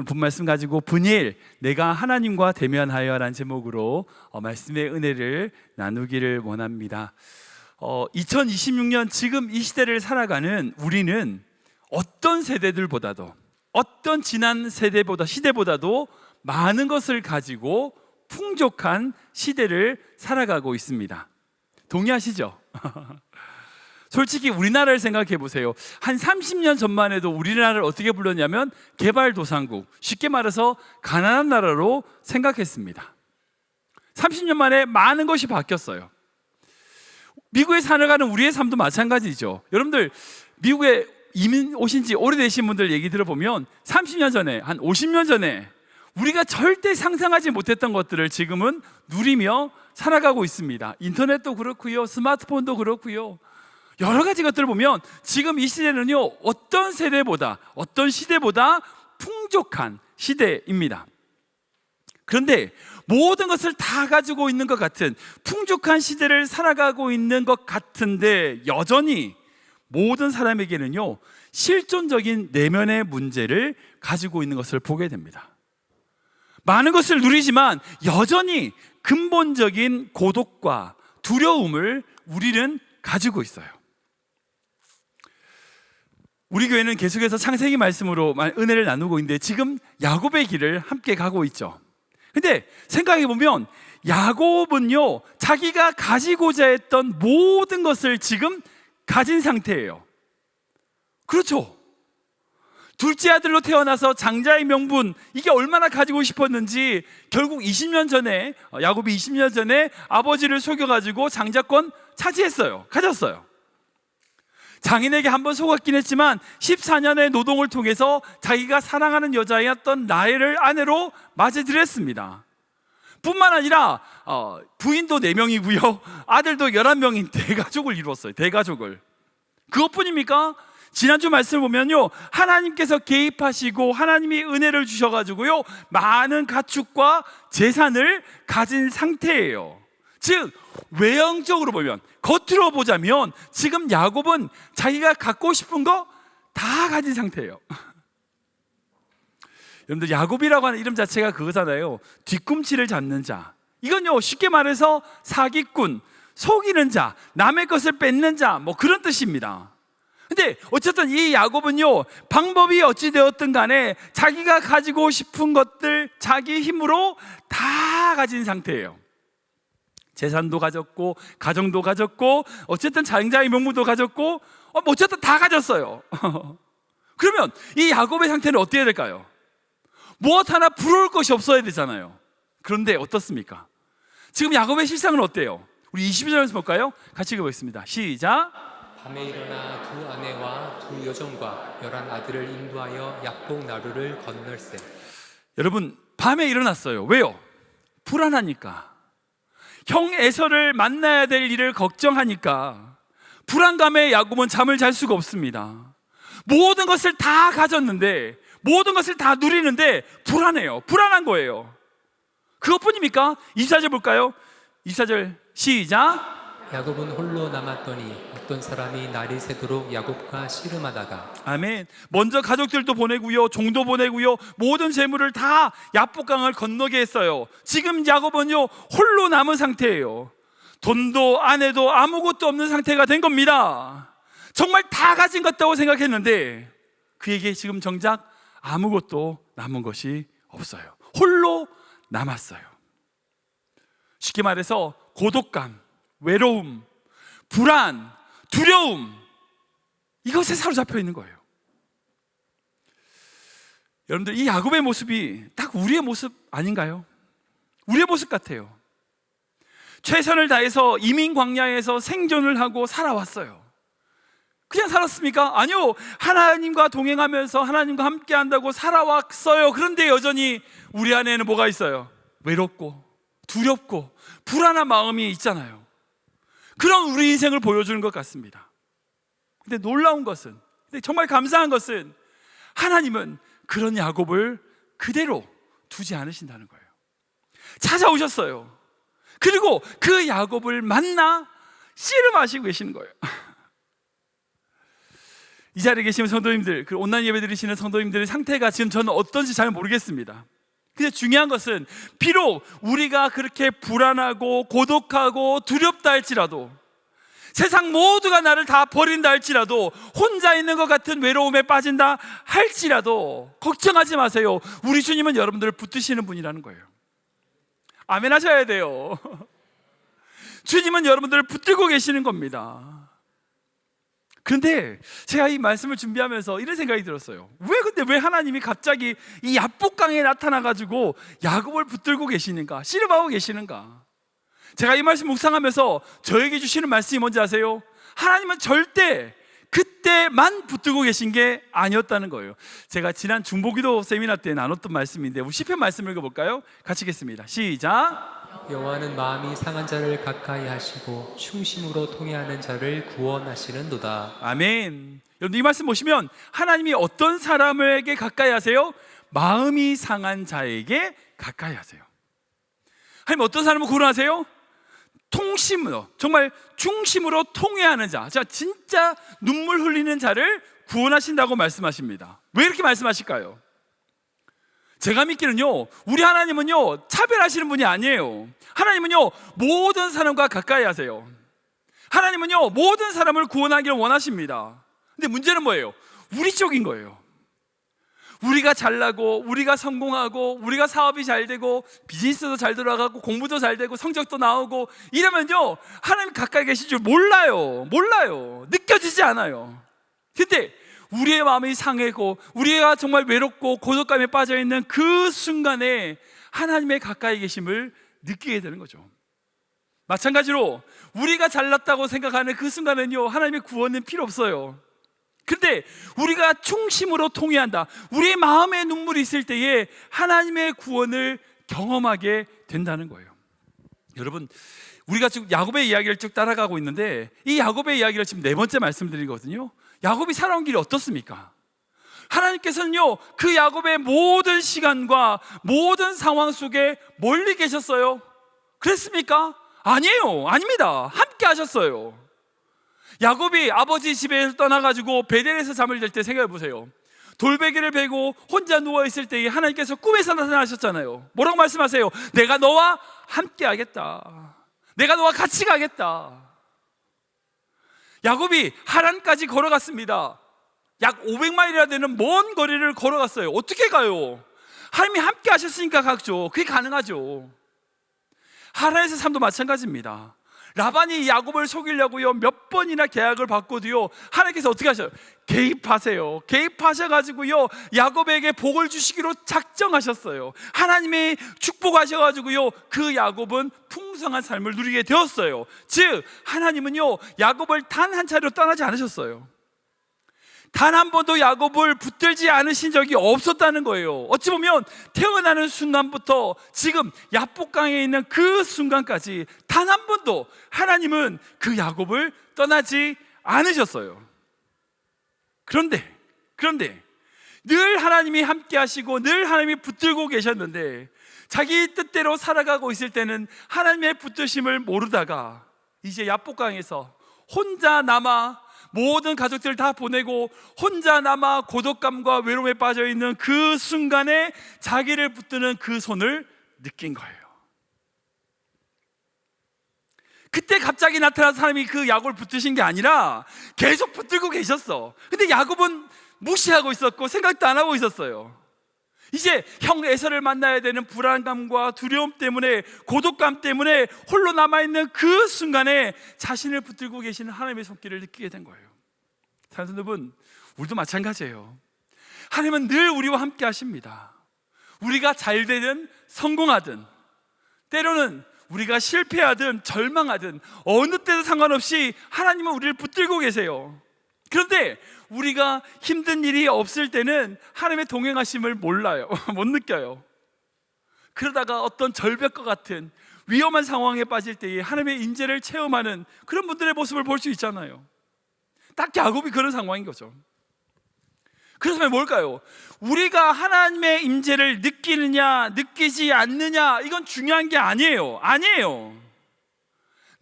오늘 본 말씀 가지고 분일 내가 하나님과 대면하여 라는 제목으로 말씀의 은혜를 나누기를 원합니다. 2026년 지금 이 시대를 살아가는 우리는 어떤 세대들보다도, 어떤 지난 시대보다도 많은 것을 가지고 풍족한 시대를 살아가고 있습니다. 동의하시죠? 솔직히 우리나라를 생각해 보세요. 한 30년 전만 해도 우리나라를 어떻게 불렀냐면 개발도상국, 쉽게 말해서 가난한 나라로 생각했습니다. 30년 만에 많은 것이 바뀌었어요. 미국에 살아가는 우리의 삶도 마찬가지죠. 여러분들 미국에 이민 오신 지 오래되신 분들 얘기 들어보면 30년 전에, 한 50년 전에 우리가 절대 상상하지 못했던 것들을 지금은 누리며 살아가고 있습니다. 인터넷도 그렇고요, 스마트폰도 그렇고요, 여러 가지 것들을 보면 지금 이 시대는요, 어떤 세대보다, 어떤 시대보다 풍족한 시대입니다. 그런데 모든 것을 다 가지고 있는 것 같은 풍족한 시대를 살아가고 있는 것 같은데 여전히 모든 사람에게는요, 실존적인 내면의 문제를 가지고 있는 것을 보게 됩니다. 많은 것을 누리지만 여전히 근본적인 고독과 두려움을 우리는 가지고 있어요. 우리 교회는 계속해서 창세기 말씀으로 은혜를 나누고 있는데 지금 야곱의 길을 함께 가고 있죠. 근데 생각해 보면 야곱은요, 자기가 가지고자 했던 모든 것을 지금 가진 상태예요. 그렇죠? 둘째 아들로 태어나서 장자의 명분, 이게 얼마나 가지고 싶었는지 결국 20년 전에, 야곱이 20년 전에 아버지를 속여가지고 장자권 차지했어요. 가졌어요. 장인에게 한번 속았긴 했지만 14년의 노동을 통해서 자기가 사랑하는 여자였던 라헬을 아내로 맞이들였습니다. 뿐만 아니라 부인도 4명이고요 아들도 11명인 대가족을 이루었어요. 대가족을. 그것뿐입니까? 지난주 말씀을 보면요, 하나님께서 개입하시고 하나님이 은혜를 주셔가지고요, 많은 가축과 재산을 가진 상태예요. 즉 외형적으로 보면, 겉으로 보자면 지금 야곱은 자기가 갖고 싶은 거 다 가진 상태예요. 여러분들 야곱이라고 하는 이름 자체가 그거잖아요. 뒤꿈치를 잡는 자. 이건요, 쉽게 말해서 사기꾼, 속이는 자, 남의 것을 뺏는 자, 뭐 그런 뜻입니다. 근데 어쨌든 이 야곱은요, 방법이 어찌 되었든 간에 자기가 가지고 싶은 것들 자기 힘으로 다 가진 상태예요. 재산도 가졌고 가정도 가졌고 어쨌든 장자의 명분도 가졌고 어쨌든 다 가졌어요. 그러면 이 야곱의 상태는 어떻게 해야 될까요? 무엇 하나 부러울 것이 없어야 되잖아요. 그런데 어떻습니까? 지금 야곱의 실상은 어때요? 우리 22절에서 볼까요? 같이 읽어보겠습니다. 시작. 밤에 일어나 두 아내와 두 여종과 11아들을 인도하여 약복 나루를 건널세. 여러분, 밤에 일어났어요. 왜요? 불안하니까. 형 에서를 만나야 될 일을 걱정하니까 불안감에 야곱은 잠을 잘 수가 없습니다. 모든 것을 다 가졌는데, 모든 것을 다 누리는데 불안해요. 불안한 거예요. 그것뿐입니까? 24절 볼까요? 24절 시작. 야곱은 홀로 남았더니 어떤 사람이 날이 새도록 야곱과 씨름하다가. 아멘. 먼저 가족들도 보내고요, 종도 보내고요, 모든 재물을 다 야복강을 건너게 했어요. 지금 야곱은요, 홀로 남은 상태예요. 돈도 아내도 아무것도 없는 상태가 된 겁니다. 정말 다 가진 것 같다고 생각했는데 그에게 지금 정작 아무것도 남은 것이 없어요. 홀로 남았어요. 쉽게 말해서 고독감, 외로움, 불안, 두려움, 이것에 사로잡혀 있는 거예요. 여러분들, 이 야곱의 모습이 딱 우리의 모습 아닌가요? 우리의 모습 같아요. 최선을 다해서 이민 광야에서 생존을 하고 살아왔어요. 그냥 살았습니까? 아니요. 하나님과 동행하면서 하나님과 함께 한다고 살아왔어요. 그런데 여전히 우리 안에는 뭐가 있어요? 외롭고 두렵고 불안한 마음이 있잖아요. 그런 우리 인생을 보여주는 것 같습니다. 근데 놀라운 것은, 근데 정말 감사한 것은 하나님은 그런 야곱을 그대로 두지 않으신다는 거예요. 찾아오셨어요. 그리고 그 야곱을 만나 씨름하시고 계시는 거예요. 이 자리에 계시는 성도님들, 그 온라인 예배 드리시는 성도님들의 상태가 지금 저는 어떤지 잘 모르겠습니다. 근데 중요한 것은 비록 우리가 그렇게 불안하고 고독하고 두렵다 할지라도, 세상 모두가 나를 다 버린다 할지라도, 혼자 있는 것 같은 외로움에 빠진다 할지라도 걱정하지 마세요. 우리 주님은 여러분들을 붙드시는 분이라는 거예요. 아멘 하셔야 돼요. 주님은 여러분들을 붙들고 계시는 겁니다. 그런데 제가 이 말씀을 준비하면서 이런 생각이 들었어요. 근데 왜 하나님이 갑자기 이 야복강에 나타나가지고 야곱을 붙들고 계시는가, 씨름하고 계시는가? 제가 이 말씀 묵상하면서 저에게 주시는 말씀이 뭔지 아세요? 하나님은 절대 그때만 붙들고 계신 게 아니었다는 거예요. 제가 지난 중보기도 세미나 때 나눴던 말씀인데, 우리 시편 말씀 읽어볼까요? 같이 읽겠습니다. 시작. 여호와는 마음이 상한 자를 가까이 하시고 충심으로 통회하는 자를 구원하시는도다. 아멘. 여러분, 이 말씀 보시면 하나님이 어떤 사람에게 가까이 하세요? 마음이 상한 자에게 가까이 하세요. 하나님 어떤 사람을 구원하세요? 통심으로, 정말 중심으로 통회하는 자, 진짜 눈물 흘리는 자를 구원하신다고 말씀하십니다. 왜 이렇게 말씀하실까요? 제가 믿기는요, 우리 하나님은요 차별하시는 분이 아니에요. 하나님은요 모든 사람과 가까이 하세요. 하나님은요 모든 사람을 구원하기를 원하십니다. 근데 문제는 뭐예요? 우리 쪽인 거예요. 우리가 잘나고, 우리가 성공하고, 우리가 사업이 잘 되고, 비즈니스도 잘 돌아가고, 공부도 잘 되고, 성적도 나오고 이러면요 하나님 가까이 계실 줄 몰라요. 느껴지지 않아요. 근데 우리의 마음이 상하고, 우리가 정말 외롭고 고독감에 빠져있는 그 순간에 하나님의 가까이 계심을 느끼게 되는 거죠. 마찬가지로 우리가 잘났다고 생각하는 그 순간은요 하나님의 구원은 필요 없어요. 근데 우리가 충심으로 통회한다, 우리의 마음에 눈물이 있을 때에 하나님의 구원을 경험하게 된다는 거예요. 여러분, 우리가 지금 야곱의 이야기를 쭉 따라가고 있는데, 이 야곱의 이야기를 지금 네 번째 말씀드리거든요. 야곱이 살아온 길이 어떻습니까? 하나님께서는요 그 야곱의 모든 시간과 모든 상황 속에 멀리 계셨어요? 그랬습니까? 아니에요. 아닙니다. 함께 하셨어요. 야곱이 아버지 집에서 떠나가지고 베델에서 잠을 잘 때 생각해 보세요. 돌베개를 베고 혼자 누워있을 때 하나님께서 꿈에서 나타나셨잖아요. 뭐라고 말씀하세요? 내가 너와 함께 하겠다, 내가 너와 같이 가겠다. 야곱이 하란까지 걸어갔습니다. 약 500마일이나 되는 먼 거리를 걸어갔어요. 어떻게 가요? 하나님이 함께 하셨으니까 가죠. 그게 가능하죠. 하란에서 삶도 마찬가지입니다. 라반이 야곱을 속이려고요 몇 번이나 계약을 받고도요 하나님께서 어떻게 하셔요? 개입하셔가지고요 야곱에게 복을 주시기로 작정하셨어요. 하나님이 축복하셔가지고요 그 야곱은 풍성한 삶을 누리게 되었어요. 즉 하나님은요 야곱을 단 한 차례로 떠나지 않으셨어요. 단 한 번도 야곱을 붙들지 않으신 적이 없었다는 거예요. 어찌 보면 태어나는 순간부터 지금 야복강에 있는 그 순간까지 단 한 번도 하나님은 그 야곱을 떠나지 않으셨어요. 그런데 늘 하나님이 함께 하시고 늘 하나님이 붙들고 계셨는데, 자기 뜻대로 살아가고 있을 때는 하나님의 붙드심을 모르다가 이제 야복강에서 혼자 남아, 모든 가족들을 다 보내고 혼자 남아 고독감과 외로움에 빠져있는 그 순간에 자기를 붙드는 그 손을 느낀 거예요. 그때 갑자기 나타난 사람이 그 야곱을 붙드신 게 아니라 계속 붙들고 계셨어. 근데 야곱은 무시하고 있었고 생각도 안 하고 있었어요. 이제 형 에서를 만나야 되는 불안감과 두려움 때문에, 고독감 때문에 홀로 남아있는 그 순간에 자신을 붙들고 계시는 하나님의 손길을 느끼게 된 거예요. 사랑하는 여러분, 우리도 마찬가지예요. 하나님은 늘 우리와 함께 하십니다. 우리가 잘 되든 성공하든, 때로는 우리가 실패하든 절망하든 어느 때도 상관없이 하나님은 우리를 붙들고 계세요. 그런데 우리가 힘든 일이 없을 때는 하나님의 동행하심을 몰라요. 못 느껴요. 그러다가 어떤 절벽과 같은 위험한 상황에 빠질 때에 하나님의 인재를 체험하는 그런 분들의 모습을 볼 수 있잖아요. 딱 야곱이 그런 상황인 거죠. 그래서 뭘까요? 우리가 하나님의 임재를 느끼느냐 느끼지 않느냐, 이건 중요한 게 아니에요.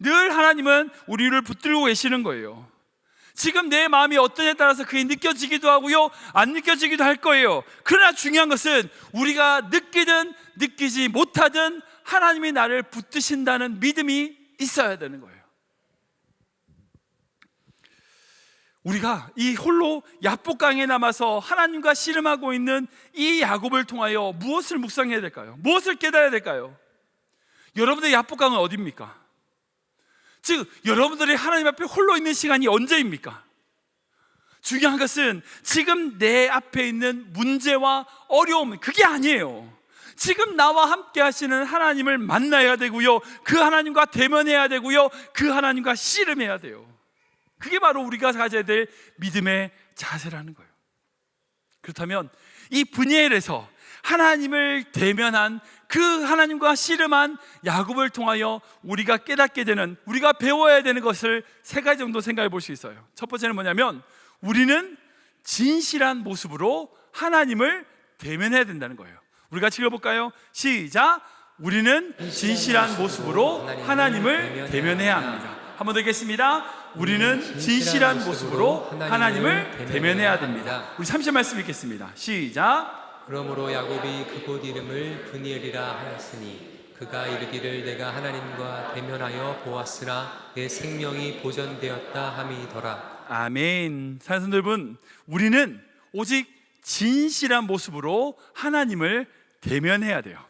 늘 하나님은 우리를 붙들고 계시는 거예요. 지금 내 마음이 어떠냐에 따라서 그게 느껴지기도 하고요, 안 느껴지기도 할 거예요. 그러나 중요한 것은 우리가 느끼든 느끼지 못하든 하나님이 나를 붙드신다는 믿음이 있어야 되는 거예요. 우리가 이 홀로 야복강에 남아서 하나님과 씨름하고 있는 이 야곱을 통하여 무엇을 묵상해야 될까요? 무엇을 깨달아야 될까요? 여러분들의 야복강은 어디입니까? 즉 여러분들이 하나님 앞에 홀로 있는 시간이 언제입니까? 중요한 것은 지금 내 앞에 있는 문제와 어려움, 그게 아니에요. 지금 나와 함께 하시는 하나님을 만나야 되고요, 그 하나님과 대면해야 되고요, 그 하나님과 씨름해야 돼요. 그게 바로 우리가 가져야 될 믿음의 자세라는 거예요. 그렇다면 이 브니엘에서 하나님을 대면한 그 하나님과 씨름한 야곱을 통하여 우리가 깨닫게 되는, 우리가 배워야 되는 것을 세 가지 정도 생각해 볼 수 있어요. 첫 번째는 뭐냐면 우리는 진실한 모습으로 하나님을 대면해야 된다는 거예요. 우리 같이 읽어볼까요? 시작! 우리는 진실한 모습으로 하나님을 대면해야 합니다. 한 번 더 읽겠습니다. 우리는 진실한 모습으로 하나님을 대면해야 됩니다. 우리 30절 말씀 읽겠습니다. 시작! 그러므로 야곱이 그곳 이름을 브니엘이라 하였으니 그가 이르기를 내가 하나님과 대면하여 보았으나 내 생명이 보존되었다 함이더라. 아멘. 사랑하는 여러분, 우리는 오직 진실한 모습으로 하나님을 대면해야 돼요.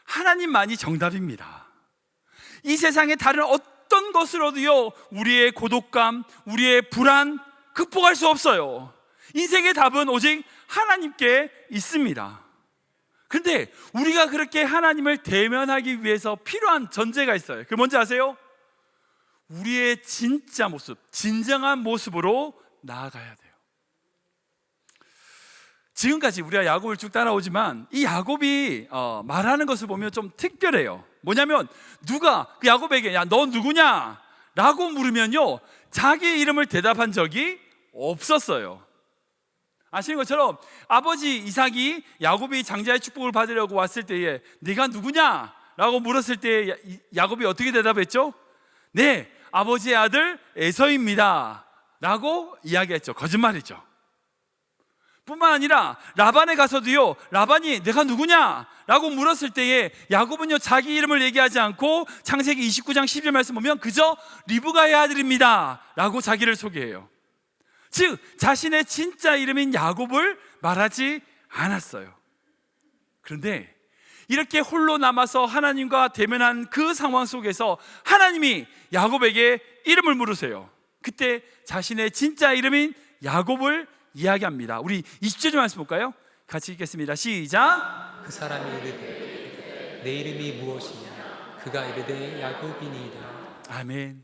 하나님만이 정답입니다. 이 세상의 다른 어떤 것으로도요, 우리의 고독감, 우리의 불안 극복할 수 없어요. 인생의 답은 오직 하나님께 있습니다. 그런데 우리가 그렇게 하나님을 대면하기 위해서 필요한 전제가 있어요. 그게 뭔지 아세요? 우리의 진짜 모습, 진정한 모습으로 나아가야 돼요. 지금까지 우리가 야곱을 쭉 따라오지만 이 야곱이 말하는 것을 보면 좀 특별해요. 뭐냐면 누가 그 야곱에게 야, 너 누구냐? 라고 물으면요, 자기 이름을 대답한 적이 없었어요. 아시는 것처럼 아버지 이삭이 야곱이 장자의 축복을 받으려고 왔을 때에 네가 누구냐? 라고 물었을 때 야곱이 어떻게 대답했죠? 네, 아버지의 아들 에서입니다 라고 이야기했죠. 거짓말이죠. 뿐만 아니라 라반에 가서도요, 라반이 내가 누구냐? 라고 물었을 때에 야곱은요, 자기 이름을 얘기하지 않고 창세기 29장 12절 말씀 보면 그저 리브가의 아들입니다 라고 자기를 소개해요. 즉 자신의 진짜 이름인 야곱을 말하지 않았어요. 그런데 이렇게 홀로 남아서 하나님과 대면한 그 상황 속에서 하나님이 야곱에게 이름을 물으세요. 그때 자신의 진짜 이름인 야곱을 이야기합니다. 우리 20절 말씀 볼까요? 같이 읽겠습니다. 시작! 그 사람이 이르되 내 이름이 무엇이냐? 그가 이르되 야곱이니이다. 아멘.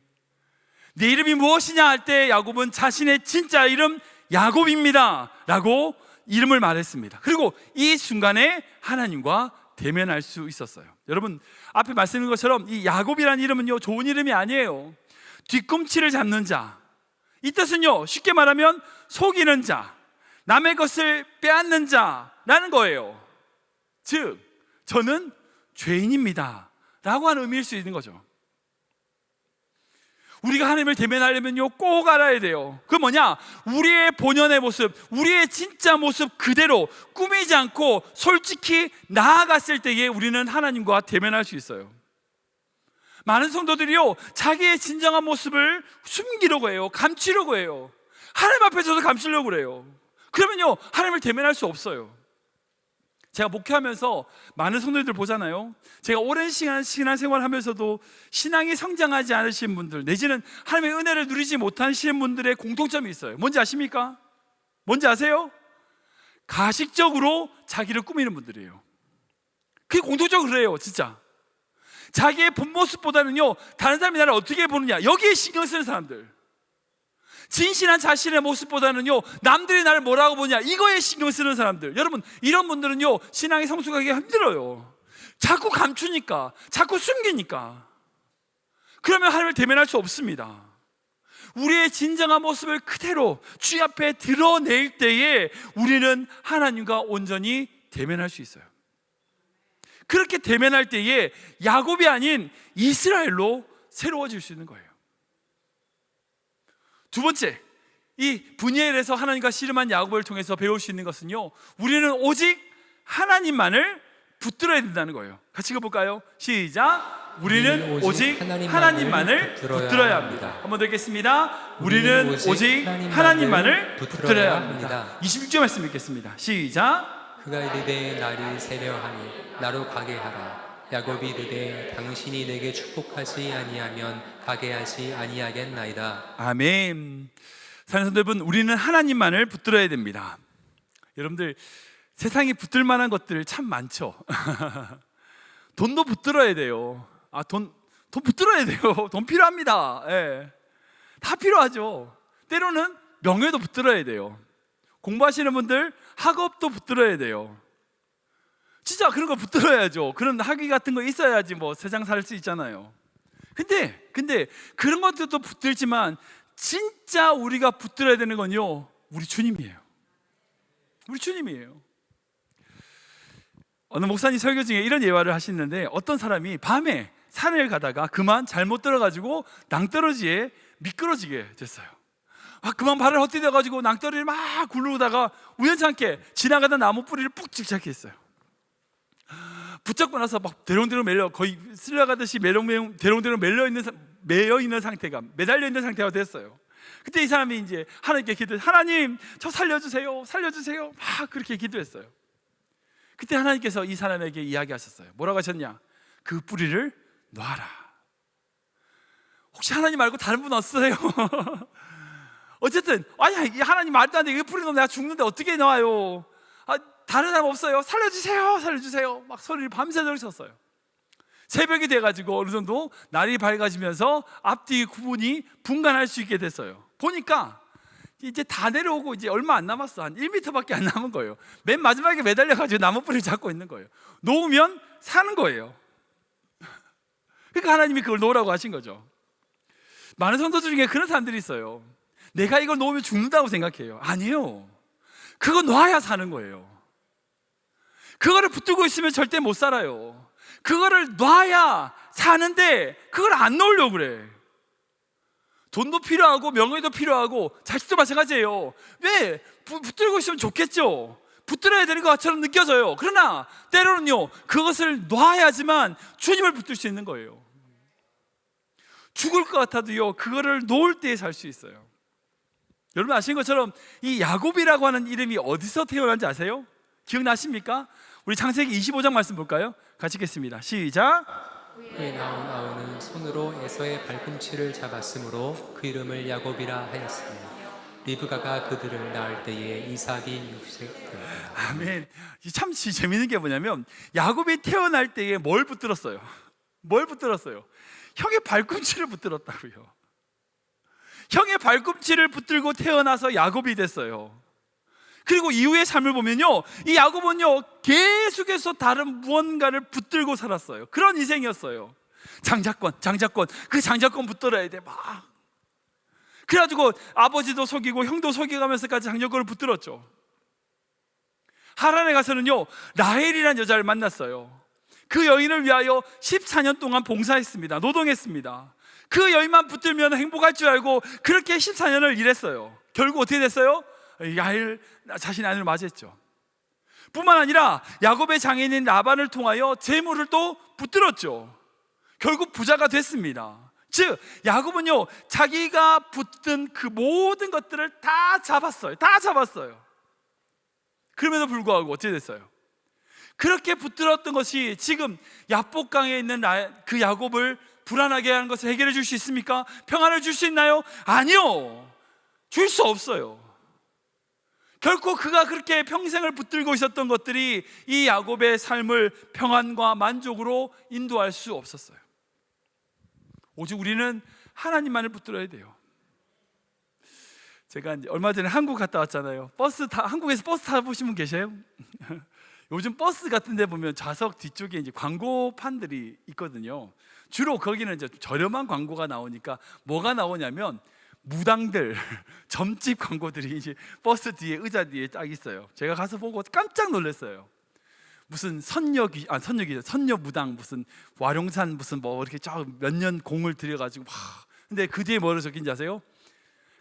내 이름이 무엇이냐 할 때 야곱은 자신의 진짜 이름 야곱입니다 라고 이름을 말했습니다. 그리고 이 순간에 하나님과 대면할 수 있었어요. 여러분, 앞에 말씀드린 것처럼 이 야곱이라는 이름은요, 좋은 이름이 아니에요. 뒤꿈치를 잡는 자, 이 뜻은요, 쉽게 말하면 속이는 자, 남의 것을 빼앗는 자라는 거예요. 즉 저는 죄인입니다 라고 하는 의미일 수 있는 거죠. 우리가 하나님을 대면하려면요, 꼭 알아야 돼요. 그 뭐냐? 우리의 본연의 모습, 우리의 진짜 모습 그대로 꾸미지 않고 솔직히 나아갔을 때에 우리는 하나님과 대면할 수 있어요. 많은 성도들이요, 자기의 진정한 모습을 숨기려고 해요. 감추려고 해요. 하나님 앞에서도 감추려고 그래요. 그러면요, 하나님을 대면할 수 없어요. 제가 목회하면서 많은 성도들 보잖아요. 제가 오랜 시간 신앙생활 하면서도 신앙이 성장하지 않으신 분들, 내지는 하나님의 은혜를 누리지 못하시는 분들의 공통점이 있어요. 뭔지 아십니까? 뭔지 아세요? 가식적으로 자기를 꾸미는 분들이에요. 그게 공통적으로 그래요. 진짜 자기의 본 모습보다는요, 다른 사람이 나를 어떻게 보느냐, 여기에 신경 쓰는 사람들. 진실한 자신의 모습보다는요, 남들이 나를 뭐라고 보냐, 이거에 신경 쓰는 사람들. 여러분, 이런 분들은요, 신앙이 성숙하기가 힘들어요. 자꾸 감추니까, 자꾸 숨기니까. 그러면 하나님을 대면할 수 없습니다. 우리의 진정한 모습을 그대로 주의 앞에 드러낼 때에 우리는 하나님과 온전히 대면할 수 있어요. 그렇게 대면할 때에 야곱이 아닌 이스라엘로 새로워질 수 있는 거예요. 두 번째, 이 분이엘에서 하나님과 씨름한 야곱을 통해서 배울 수 있는 것은요, 우리는 오직 하나님만을 붙들어야 된다는 거예요. 같이 읽어볼까요? 시작. 우리는 오직 하나님만을 붙들어야 합니다. 한번 더 읽겠습니다. 우리는 오직 하나님만을 붙들어야 합니다. 26절 말씀 읽겠습니다. 시작. 그가 이르되 날이 새려하니 나로 가게 하라. 야곱이 이르되 당신이 내게 축복하지 아니하면 가게 하지 아니하겠나이다. 아멘. 사랑하는 성도 여러분, 우리는 하나님만을 붙들어야 됩니다. 여러분들, 세상에 붙들 만한 것들 참 많죠. 돈도 붙들어야 돼요. 돈 붙들어야 돼요. 돈 필요합니다. 예. 다 필요하죠. 때로는 명예도 붙들어야 돼요. 공부하시는 분들 학업도 붙들어야 돼요. 진짜 그런 거 붙들어야죠. 그런 학위 같은 거 있어야지 뭐 세상 살 수 있잖아요. 근데 그런 것들도 붙들지만 진짜 우리가 붙들어야 되는 건요, 우리 주님이에요. 우리 주님이에요. 어느 목사님 설교 중에 이런 예화를 하시는데, 어떤 사람이 밤에 산을 가다가 그만 잘못 들어가지고 낭떠러지에 미끄러지게 됐어요. 그만 발을 헛디뎌가지고 낭떠러지를 막 굴르다가 우연찮게 지나가던 나무 뿌리를 푹 집착했어요. 붙잡고 나서 막 대롱대롱 매려, 거의 쓸려가듯이 대롱대롱 매여 있는 상태가, 매달려 있는 상태가 됐어요. 그때 이 사람이 이제 하나님께 기도해서, 하나님 저 살려주세요, 살려주세요, 막 그렇게 기도했어요. 그때 하나님께서 이 사람에게 이야기하셨어요. 뭐라고 하셨냐? 그 뿌리를 놔라. 혹시 하나님 말고 다른 분 없으세요? 어쨌든 아니, 하나님 말도 안 돼, 이 뿌리 놓으면 내가 죽는데 어떻게 놔요? 다른 사람 없어요? 살려주세요, 살려주세요, 막 소리를 밤새도록 쳤어요. 새벽이 돼가지고 어느 정도 날이 밝아지면서 앞뒤 구분이 분간할 수 있게 됐어요. 보니까 이제 다 내려오고 이제 얼마 안 남았어. 한 1m밖에 안 남은 거예요. 맨 마지막에 매달려가지고 나무 뿌리를 잡고 있는 거예요. 놓으면 사는 거예요. 그러니까 하나님이 그걸 놓으라고 하신 거죠. 많은 성도들 중에 그런 사람들이 있어요. 내가 이걸 놓으면 죽는다고 생각해요. 아니에요. 그거 놔야 사는 거예요. 그거를 붙들고 있으면 절대 못 살아요. 그거를 놔야 사는데 그걸 안 놓으려고 그래. 돈도 필요하고 명예도 필요하고 자식도 마찬가지예요. 왜? 붙들고 있으면 좋겠죠. 붙들어야 되는 것처럼 느껴져요. 그러나 때로는요, 그것을 놔야지만 주님을 붙들 수 있는 거예요. 죽을 것 같아도요, 그거를 놓을 때 살 수 있어요. 여러분 아시는 것처럼 이 야곱이라고 하는 이름이 어디서 태어난지 아세요? 기억나십니까? 우리 창세기 25장 말씀 볼까요? 같이 읽겠습니다. 시작. 그에 나온 아우는 손으로 에서의 발꿈치를 잡았으므로 그 이름을 야곱이라 하였으니 리브가가 그들을 낳을 때에 이삭이 6세. 아멘. 참 재밌는 게 뭐냐면, 야곱이 태어날 때에 뭘 붙들었어요? 뭘 붙들었어요? 형의 발꿈치를 붙들었다고요. 형의 발꿈치를 붙들고 태어나서 야곱이 됐어요. 그리고 이후의 삶을 보면요, 이 야곱은요 계속해서 다른 무언가를 붙들고 살았어요. 그런 인생이었어요. 장자권, 그 장자권 붙들어야 돼 막. 그래가지고 아버지도 속이고 형도 속여가면서까지 장자권을 붙들었죠. 하란에 가서는요 라헬이라는 여자를 만났어요. 그 여인을 위하여 14년 동안 봉사했습니다. 노동했습니다. 그 여인만 붙들면 행복할 줄 알고 그렇게 14년을 일했어요. 결국 어떻게 됐어요? 야엘 자신의 아내를 맞이했죠. 뿐만 아니라 야곱의 장인인 라반을 통하여 재물을 또 붙들었죠. 결국 부자가 됐습니다. 즉 야곱은요 자기가 붙든 그 모든 것들을 다 잡았어요. 그럼에도 불구하고 어떻게 됐어요? 그렇게 붙들었던 것이 지금 야복강에 있는 그 야곱을 불안하게 하는 것을 해결해 줄 수 있습니까? 평안을 줄 수 있나요? 아니요, 줄 수 없어요. 결코 그가 그렇게 평생을 붙들고 있었던 것들이 이 야곱의 삶을 평안과 만족으로 인도할 수 없었어요. 오직 우리는 하나님만을 붙들어야 돼요. 제가 이제 얼마 전에 한국 갔다 왔잖아요. 한국에서 버스 타보신 분 계세요? 요즘 버스 같은 데 보면 좌석 뒤쪽에 이제 광고판들이 있거든요. 주로 거기는 이제 저렴한 광고가 나오니까 뭐가 나오냐면 무당들, 점집 광고들이 이제 버스 뒤에, 의자 뒤에 딱 있어요. 제가 가서 보고 깜짝 놀랐어요. 무슨 선녀 무당, 무슨 와룡산 무슨 뭐 이렇게 몇 년 공을 들여가지고 막. 근데 그 뒤에 뭐를 적힌지 아세요?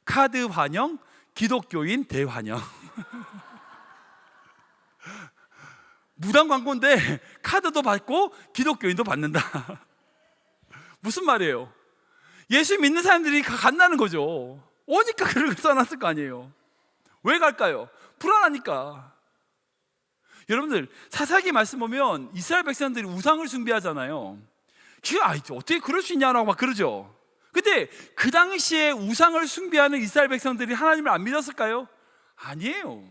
카드 환영, 기독교인 대환영. 무단 광고인데 카드도 받고 기독교인도 받는다. 무슨 말이에요? 예수 믿는 사람들이 간다는 거죠. 오니까 그걸 써놨을 거 아니에요. 왜 갈까요? 불안하니까. 여러분들, 사사기 말씀 보면 이스라엘 백성들이 우상을 숭배하잖아요. 어떻게 그럴 수 있냐라고 막 그러죠. 근데 그 당시에 우상을 숭배하는 이스라엘 백성들이 하나님을 안 믿었을까요? 아니에요.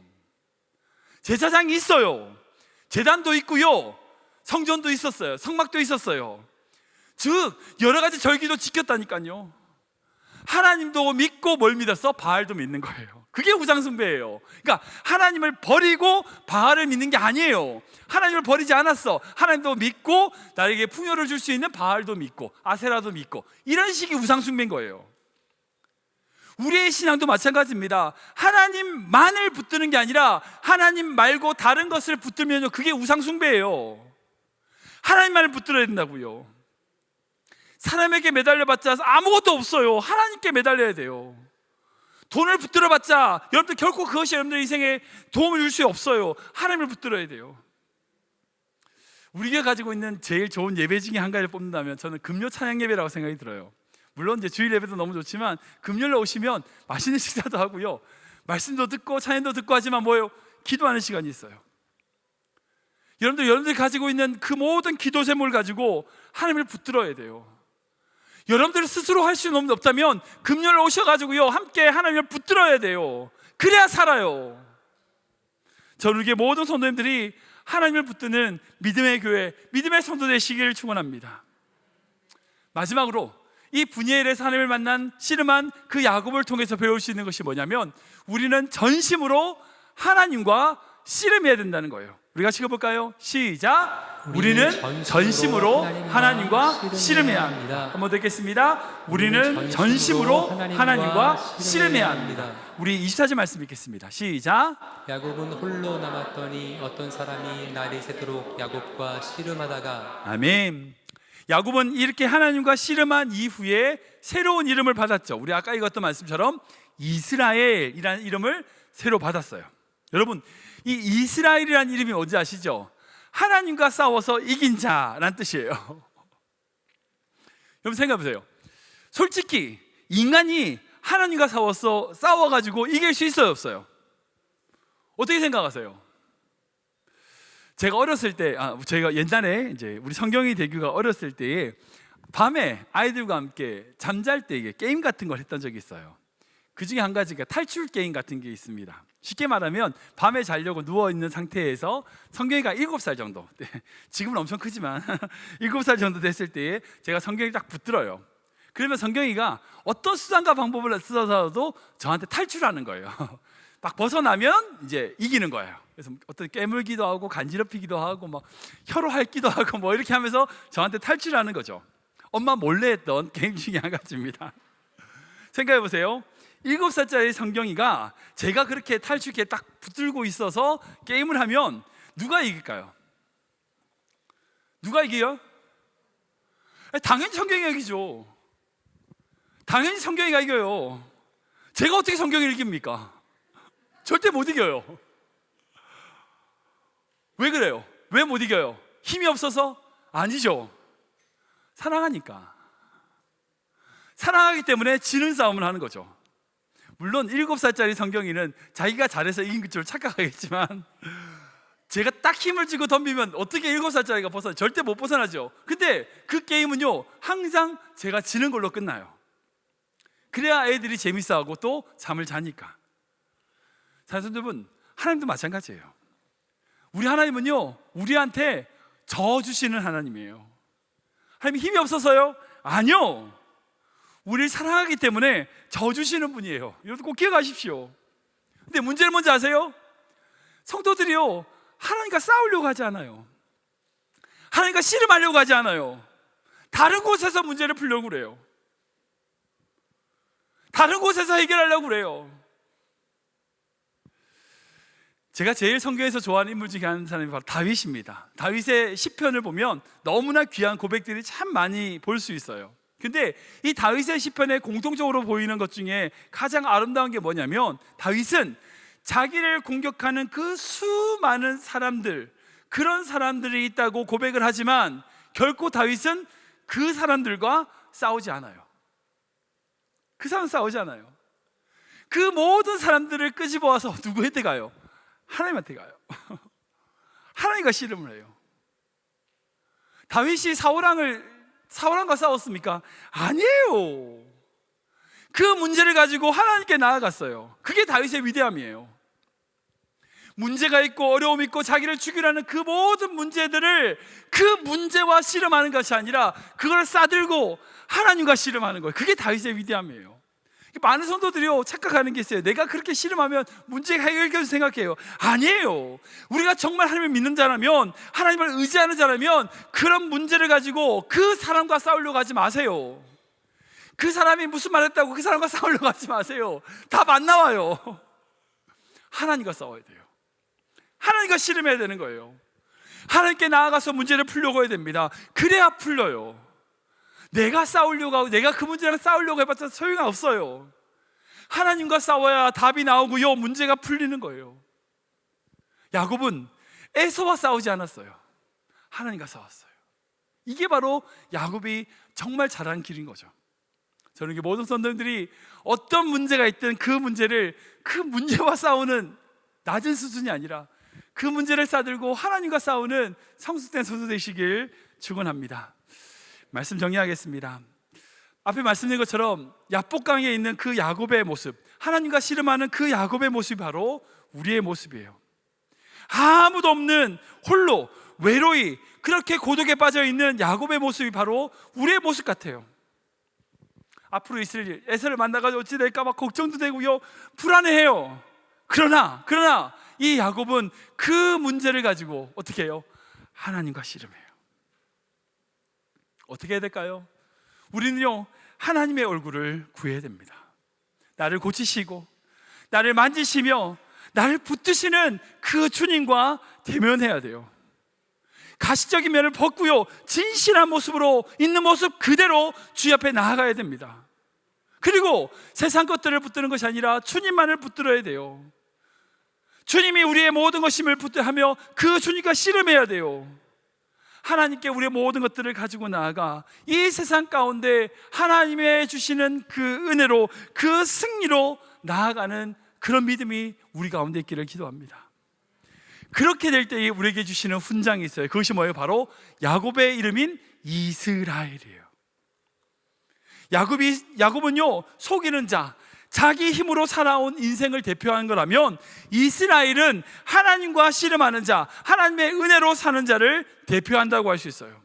제사장이 있어요. 제단도 있고요, 성전도 있었어요. 성막도 있었어요. 즉 여러 가지 절기도 지켰다니까요. 하나님도 믿고 뭘 믿었어? 바알도 믿는 거예요. 그게 우상 숭배예요. 그러니까 하나님을 버리고 바알을 믿는 게 아니에요. 하나님을 버리지 않았어. 하나님도 믿고 나에게 풍요를 줄 수 있는 바알도 믿고 아세라도 믿고, 이런 식의 우상 숭배인 거예요. 우리의 신앙도 마찬가지입니다. 하나님만을 붙드는 게 아니라 하나님 말고 다른 것을 붙들면요, 그게 우상 숭배예요. 하나님만을 붙들어야 된다고요. 사람에게 매달려봤자 아무것도 없어요. 하나님께 매달려야 돼요. 돈을 붙들어봤자 여러분들 결코 그것이 여러분들 인생에 도움을 줄 수 없어요. 하나님을 붙들어야 돼요. 우리가 가지고 있는 제일 좋은 예배 중에 한 가지를 뽑는다면 저는 금요 찬양 예배라고 생각이 들어요. 물론 이제 주일 예배도 너무 좋지만 금요일에 오시면 맛있는 식사도 하고요, 말씀도 듣고 찬양도 듣고 하지만 뭐예요? 기도하는 시간이 있어요. 여러분들이 가지고 있는 그 모든 기도 제목을 가지고 하나님을 붙들어야 돼요. 여러분들 스스로 할 수는 없다면 금요일 오셔가지고요, 함께 하나님을 붙들어야 돼요. 그래야 살아요. 저는 우리 모든 성도님들이 하나님을 붙드는 믿음의 교회, 믿음의 성도 되시기를 축원합니다. 마지막으로 이 분이엘에서 하나님을 만난 씨름한 그 야곱을 통해서 배울 수 있는 것이 뭐냐면, 우리는 전심으로 하나님과 씨름해야 된다는 거예요. 우리가 읽어볼까요? 시작. 우리는 전심으로 하나님과 씨름해야 합니다. 한번 듣겠습니다. 우리는 전심으로 하나님과 씨름해야 합니다. 우리 24절 말씀 읽겠습니다. 시작. 야곱은 홀로 남았더니 어떤 사람이 날이 새도록 야곱과 씨름하다가. 아멘. 야곱은 이렇게 하나님과 씨름한 이후에 새로운 이름을 받았죠. 우리 아까 읽었던 말씀처럼 이스라엘이라는 이름을 새로 받았어요. 여러분, 이 이스라엘이라는 이름이 뭔지 아시죠? 하나님과 싸워서 이긴 자라는 뜻이에요. 여러분 생각해보세요. 솔직히 인간이 하나님과 싸워가지고 이길 수 있어요, 없어요? 어떻게 생각하세요? 제가 어렸을 때, 저희가 옛날에 이제 우리 성경의 대교가 어렸을 때에 밤에 아이들과 함께 잠잘 때 이게 게임 같은 걸 했던 적이 있어요. 그 중에 한 가지가 탈출 게임 같은 게 있습니다. 쉽게 말하면 밤에 자려고 누워있는 상태에서 성경이가 7살 정도, 지금은 엄청 크지만 7살 정도 됐을 때에 제가 성경을 딱 붙들어요. 그러면 성경이가 어떤 수단과 방법을 써서도 저한테 탈출하는 거예요. 딱 벗어나면 이제 이기는 거예요. 그래서 어떤 깨물기도 하고 간지럽히기도 하고 막 혀로 핥기도 하고 뭐 이렇게 하면서 저한테 탈출하는 거죠. 엄마 몰래 했던 게임 중에 한 가지입니다. 생각해 보세요. 7살짜리 성경이가 제가 그렇게 탈출기에 딱 붙들고 있어서 게임을 하면 누가 이길까요? 누가 이겨요? 당연히 성경이가 이기죠. 당연히 성경이가 이겨요. 제가 어떻게 성경을 이깁니까? 절대 못 이겨요. 왜 그래요? 왜 못 이겨요? 힘이 없어서? 아니죠. 사랑하니까. 사랑하기 때문에 지는 싸움을 하는 거죠. 물론 7살짜리 성경이는 자기가 잘해서 이긴 줄 착각하겠지만 제가 딱 힘을 주고 덤비면 어떻게 7살짜리가 벗어나요? 절대 못 벗어나죠. 근데 그 게임은요, 항상 제가 지는 걸로 끝나요. 그래야 애들이 재밌어하고 또 잠을 자니까. 사실 여러분, 하나님도 마찬가지예요. 우리 하나님은요, 우리한테 저 주시는 하나님이에요. 하나님 힘이 없어서요? 아니요. 우리를 사랑하기 때문에 저 주시는 분이에요. 여러분 꼭 기억하십시오. 근데 문제는 뭔지 아세요? 성도들이요, 하나님과 싸우려고 하지 않아요. 하나님과 씨름하려고 하지 않아요. 다른 곳에서 문제를 풀려고 그래요. 다른 곳에서 해결하려고 그래요. 제가 제일 성경에서 좋아하는 인물 중에 한 사람이 바로 다윗입니다. 다윗의 시편을 보면 너무나 귀한 고백들이 참 많이 볼 수 있어요. 근데 이 다윗의 시편에 공통적으로 보이는 것 중에 가장 아름다운 게 뭐냐면, 다윗은 자기를 공격하는 그 수많은 사람들, 그런 사람들이 있다고 고백을 하지만 결코 다윗은 그 사람들과 싸우지 않아요. 그 사람 싸우지 않아요. 그 모든 사람들을 끄집어와서 누구한테 가요? 하나님한테 가요. 하나님과 씨름을 해요. 다윗이 사울왕과 싸웠습니까? 아니에요. 그 문제를 가지고 하나님께 나아갔어요. 그게 다윗의 위대함이에요. 문제가 있고 어려움이 있고 자기를 죽이라는 그 모든 문제들을 그 문제와 씨름하는 것이 아니라 그걸 싸들고 하나님과 씨름하는 거예요. 그게 다윗의 위대함이에요. 많은 성도들이요, 착각하는 게 있어요. 내가 그렇게 씨름하면 문제가 해결될 생각해요. 아니에요. 우리가 정말 하나님을 믿는 자라면, 하나님을 의지하는 자라면 그런 문제를 가지고 그 사람과 싸우려고 하지 마세요. 그 사람이 무슨 말 했다고 그 사람과 싸우려고 하지 마세요. 답 안 나와요. 하나님과 싸워야 돼요. 하나님과 씨름해야 되는 거예요. 하나님께 나아가서 문제를 풀려고 해야 됩니다. 그래야 풀려요. 내가 싸우려고 하고 내가 그 문제랑 싸우려고 해봤자 소용이 없어요. 하나님과 싸워야 답이 나오고요, 문제가 풀리는 거예요. 야곱은 에서와 싸우지 않았어요. 하나님과 싸웠어요. 이게 바로 야곱이 정말 잘한 길인 거죠. 저는 이게 모든 선생님들이 어떤 문제가 있든 그 문제를 그 문제와 싸우는 낮은 수준이 아니라 그 문제를 싸들고 하나님과 싸우는 성숙된 선수 되시길 축원합니다. 말씀 정리하겠습니다. 앞에 말씀드린 것처럼 야복강에 있는 그 야곱의 모습, 하나님과 씨름하는 그 야곱의 모습이 바로 우리의 모습이에요. 아무도 없는 홀로 외로이 그렇게 고독에 빠져 있는 야곱의 모습이 바로 우리의 모습 같아요. 앞으로 있을 에서를 만나가지고 어찌 될까 막 걱정도 되고요, 불안해해요. 그러나 이 야곱은 그 문제를 가지고 어떻게 해요? 하나님과 씨름해요. 어떻게 해야 될까요? 우리는요, 하나님의 얼굴을 구해야 됩니다. 나를 고치시고 나를 만지시며 나를 붙드시는 그 주님과 대면해야 돼요. 가시적인 면을 벗고요, 진실한 모습으로 있는 모습 그대로 주님 앞에 나아가야 됩니다. 그리고 세상 것들을 붙드는 것이 아니라 주님만을 붙들어야 돼요. 주님이 우리의 모든 것임을 붙들하며 그 주님과 씨름해야 돼요. 하나님께 우리의 모든 것들을 가지고 나아가 이 세상 가운데 하나님의 주시는 그 은혜로, 그 승리로 나아가는 그런 믿음이 우리 가운데 있기를 기도합니다. 그렇게 될 때에 우리에게 주시는 훈장이 있어요. 그것이 뭐예요? 바로 야곱의 이름인 이스라엘이에요. 야곱은요, 속이는 자, 자기 힘으로 살아온 인생을 대표하는 거라면 이스라엘은 하나님과 씨름하는 자, 하나님의 은혜로 사는 자를 대표한다고 할 수 있어요.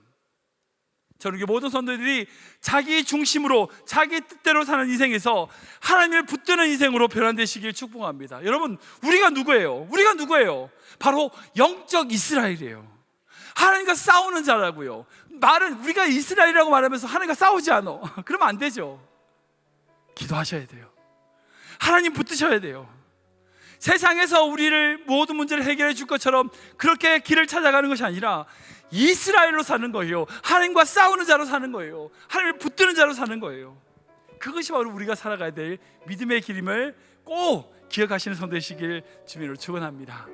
저는 이 모든 선도들이 자기 중심으로 자기 뜻대로 사는 인생에서 하나님을 붙드는 인생으로 변환되시길 축복합니다. 여러분, 우리가 누구예요? 바로 영적 이스라엘이에요. 하나님과 싸우는 자라고요. 말은 우리가 이스라엘이라고 말하면서 하나님과 싸우지 않아. 그러면 안 되죠. 기도하셔야 돼요. 하나님 붙드셔야 돼요. 세상에서 우리를 모든 문제를 해결해 줄 것처럼 그렇게 길을 찾아가는 것이 아니라 이스라엘로 사는 거예요. 하나님과 싸우는 자로 사는 거예요. 하나님을 붙드는 자로 사는 거예요. 그것이 바로 우리가 살아가야 될 믿음의 길임을 꼭 기억하시는 성도 되시길 주님으로 축원합니다.